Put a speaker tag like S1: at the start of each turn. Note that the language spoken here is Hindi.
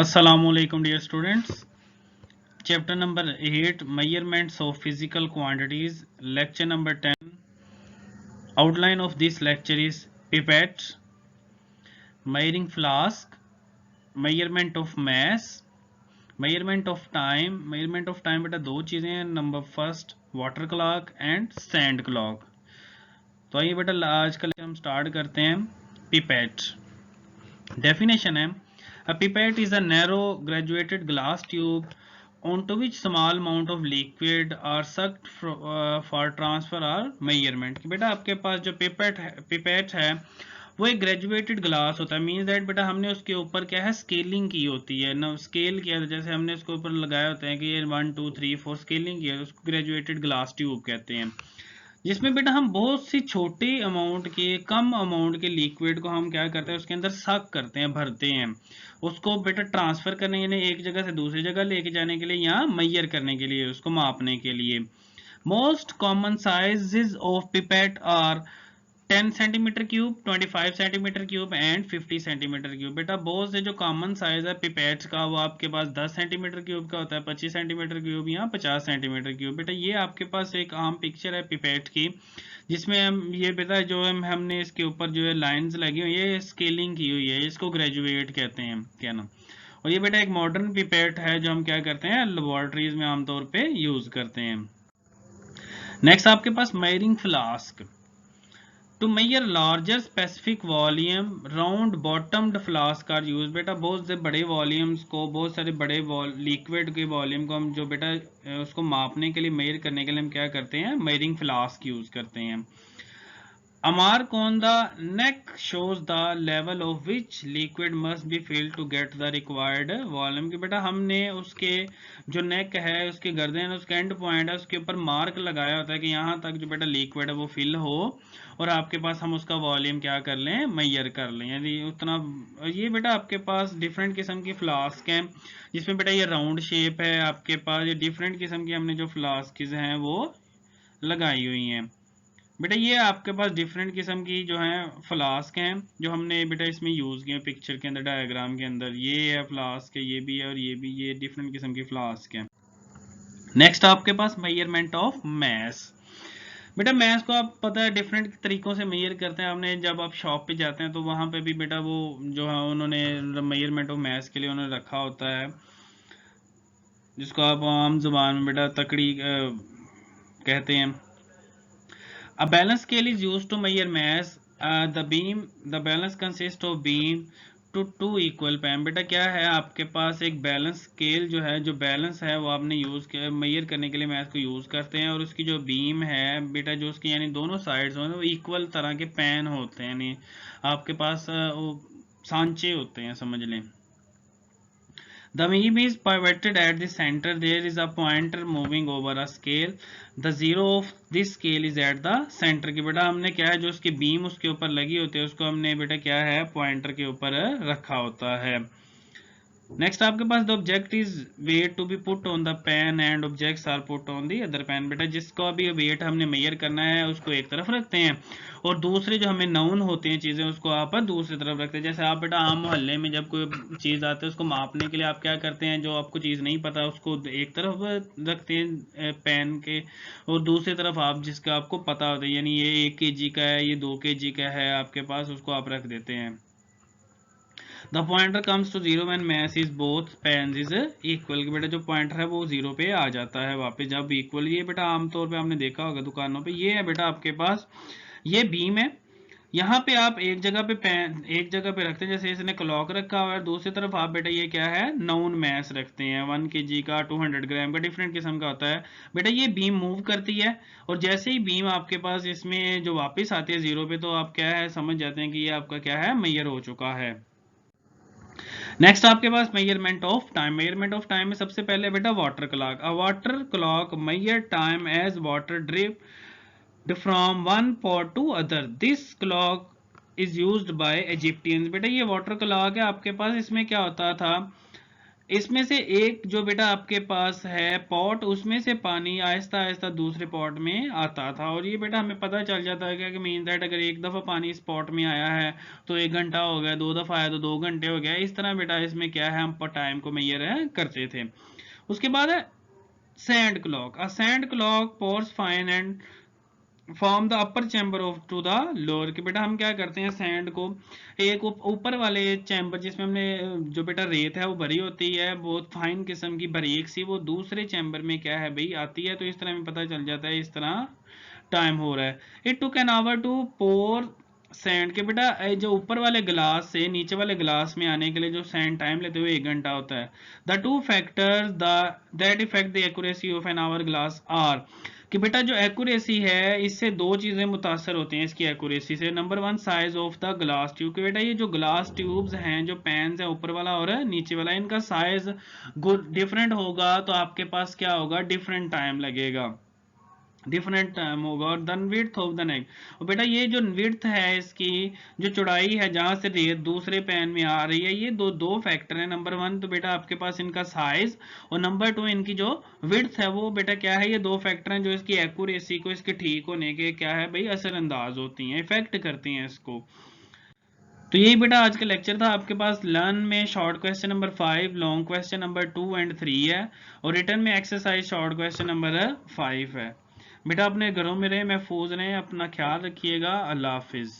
S1: Assalamualaikum dear students. Chapter number 8 Measurements of Physical Quantities. Lecture number 10. Outline of this lecture is pipette, measuring flask, measurement of mass, measurement of time. Measurement of time बेटा दो चीजें हैं. Number first water clock and sand clock. तो आइए बेटा आज का हम स्टार्ट करते हैं. पिपेट डेफिनेशन है a pipette is a narrow graduated glass tube onto which small amount of liquid are sucked for transfer or measurement. कि बेटा आपके पास जो पिपेट है वो एक ग्रेजुएटेड ग्लास होता है. मीन्स दैट बेटा हमने उसके ऊपर क्या है स्केलिंग की होती है ना. स्केल किया जैसे हमने उसके ऊपर लगाया होता है कि ये 1 2 3 4 स्केलिंग किया, उसको ग्रेजुएटेड ग्लास ट्यूब कहते हैं. जिसमें बेटा हम बहुत सी छोटी अमाउंट के कम अमाउंट के लिक्विड को हम क्या करते हैं उसके अंदर सक करते हैं, भरते हैं. उसको बेटा ट्रांसफर करने के लिए एक जगह से दूसरी जगह लेके जाने के लिए या मेजर करने के लिए, उसको मापने के लिए. Most common sizes of pipette are 10 centimetre cube, 25 centimetre cube and 50 centimetre cube. बेटा बहुत से जो कॉमन साइज है पिपेट्स का वो आपके पास 10 सेंटीमीटर क्यूब का होता है, 25 सेंटीमीटर क्यूब या 50 सेंटीमीटर क्यूब. बेटा ये आपके पास एक आम पिक्चर है पिपेट की, जिसमें हम ये बेटा जो हमने इसके ऊपर जो है लाइंस लगी हुई है, ये स्केलिंग की हुई है, इसको ग्रेजुएट कहते हैं क्या ना. और ये बेटा एक मॉडर्न पिपेट है जो हम क्या करते हैं लेबोरेटरीज में आमतौर पे यूज करते हैं. नेक्स्ट आपके पास measuring flask. To measure larger specific volume, round bottomed flask are used. बेटा बहुत से बड़े वॉल्यूम्स को, बहुत सारे बड़े लिक्विड के वॉल्यूम को हम जो बेटा उसको मापने के लिए मेजर करने के लिए हम क्या करते हैं मेजरिंग फ्लास्क यूज करते हैं. A mark on the neck shows the level of which liquid must be filled to get the required volume. कि बेटा हमने उसके जो नेक है, उसके गर्दन, उसके एंड पॉइंट है, उसके ऊपर मार्क लगाया होता है कि यहाँ तक जो बेटा लिक्विड है वो फिल हो और आपके पास हम उसका वॉल्यूम क्या कर लें मेजर कर लें, यानी उतना. ये बेटा आपके पास डिफरेंट किस्म की फ्लास्क हैं जिसमें बेटा ये राउंड शेप है आपके पास. ये डिफरेंट किस्म की हमने जो फ्लास्क हैं वो लगाई हुई हैं. बेटा ये आपके पास डिफरेंट किस्म की जो है फ्लास्क हैं जो हमने बेटा इसमें यूज किए पिक्चर के अंदर, डायग्राम के अंदर. ये है फ्लास्क है, ये भी है और ये भी, ये डिफरेंट किस्म की फ्लास्क है. नेक्स्ट आपके पास मेजरमेंट ऑफ मैस. बेटा मैस को आप पता है डिफरेंट तरीकों से मेजर करते हैं. आपने जब आप शॉप पे जाते हैं तो वहां पे भी बेटा वो जो है उन्होंने मेजरमेंट ऑफ मैस के लिए उन्होंने रखा होता है, जिसको आप आम जुबान में बेटा तकड़ी कहते हैं. A balance scale is used to measure mass. The balance consists of beam to two equal pan. बेटा क्या है आपके पास एक बैलेंस स्केल जो है, जो बैलेंस है वो आपने यूज किया मेजर करने के लिए मैथ को यूज करते हैं. और उसकी जो बीम है बेटा जो उसकी यानी दोनों साइड्स होते हैं वो इक्वल तरह के पैन होते हैं, यानी आपके पास वो सांचे होते हैं समझ लें. The beam is pivoted at the center. There is a pointer moving over a scale. The zero of this scale is at the center. कि बेटा हमने क्या है जो उसकी बीम उसके ऊपर लगी होती है उसको हमने बेटा क्या है पॉइंटर के ऊपर रखा होता है. नेक्स्ट आपके पास the object is weight to be put on the pan and objects are put on the other pan. बेटा जिसको अभी वेट हमने मेजर करना है उसको एक तरफ रखते हैं और दूसरे जो हमें नाउन होते हैं चीजें उसको आप दूसरी तरफ रखते हैं. जैसे आप बेटा आम मोहल्ले में जब कोई चीज आती है उसको मापने के लिए आप क्या करते हैं, जो आपको चीज नहीं पता उसको एक तरफ रखते हैं पेन के, और दूसरी तरफ आप जिसका आपको पता होता है, यानी ये 1 kg का है, ये 2 kg का है आपके पास, उसको आप रख देते हैं. The pointer comes to zero when mass is both pans is equal. कि बेटा जो पॉइंटर है वो जीरो पे आ जाता है वापस जब इक्वल. ये बेटा आमतौर पे आपने देखा होगा दुकानों पे. ये है बेटा आपके पास ये बीम है, यहाँ पे आप एक जगह पे पेन एक जगह पे रखते हैं, जैसे इसने क्लॉक रखा हुआ है. दूसरी तरफ आप बेटा ये क्या है नाउन मैस रखते हैं, 1 kg का 200 ग्राम का डिफरेंट किस्म का होता है. बेटा ये बीम मूव करती है और जैसे ही बीम आपके पास इसमें जो वापस आती है जीरो पे तो आप क्या है समझ जाते हैं कि ये आपका क्या है मेजर हो चुका है. नेक्स्ट आपके पास measurement of time. Measurement of time में सबसे पहले बेटा water clock. A water clock measure time as water drip from one pot to other. This clock is used by Egyptians. बेटा ये वाटर क्लॉक है आपके पास, इसमें क्या होता था इसमें से एक जो बेटा आपके पास है पॉट, उसमें से पानी आहिस्ता आहिस्ता दूसरे पॉट में आता था। और ये बेटा हमें पता चल जाता है कि मीन दैट अगर एक दफ़ा पानी इस पॉट में आया है तो 1 घंटा हो गया, 2 दफ़ा आया तो 2 घंटे हो गया। इस तरह बेटा इसमें क्या है, हम टाइम को मेजर करते थे। उसके बाद है sand clock. A sand clock pours fine and from the upper chamber of to the lower. कि बेटा हम क्या करते हैं, सैंड को एक ऊपर वाले चैम्बर जिसमें हमने जो बेटा रेत है वो भरी होती है, बहुत फाइन किस्म की बारीक सी, वो दूसरे चैम्बर में क्या है भाई आती है। तो इस तरह हमें पता चल जाता है इस तरह टाइम हो रहा है। It took an hour to pour sand. के बेटा जो ऊपर वाले गिलास से नीचे वाले गिलास में आने के लिए जो सैंड टाइम लेते हुए 1 घंटा होता है। The two factors that affect the accuracy of an hourglass are. कि बेटा जो एक्यूरेसी है इससे दो चीजें मुतासर होती हैं इसकी एक्यूरेसी से। Number one, size of the glass tube. कि बेटा ये जो ग्लास ट्यूब्स हैं, जो पैन्स है ऊपर वाला और नीचे वाला, इनका साइज डिफरेंट होगा तो आपके पास क्या होगा, डिफरेंट टाइम लगेगा, डिफरेंट टाइम होगा। और then width of the neck. और बेटा ये जो विड्थ है इसकी, जो चौड़ाई है जहां से रेत दूसरे पैन में आ रही है, ये दो दो फैक्टर है। नंबर वन तो बेटा आपके पास इनका साइज, और नंबर टू इनकी जो विड्थ है वो बेटा क्या है, ये दो फैक्टर हैं जो इसकी एक्यूरेसी को, इसके ठीक होने के क्या है भाई असरअंदाज होती हैं, इफेक्ट करती हैं इसको। तो यही बेटा आज का लेक्चर था आपके पास। लर्न में short question number 5, long question number 2 and 3 है, और रिटर्न में एक्सरसाइज शॉर्ट क्वेश्चन नंबर 5 है। बेटा अपने घरों में रहे, महफूज रहें, अपना ख्याल रखिएगा। अल्लाह हाफिज।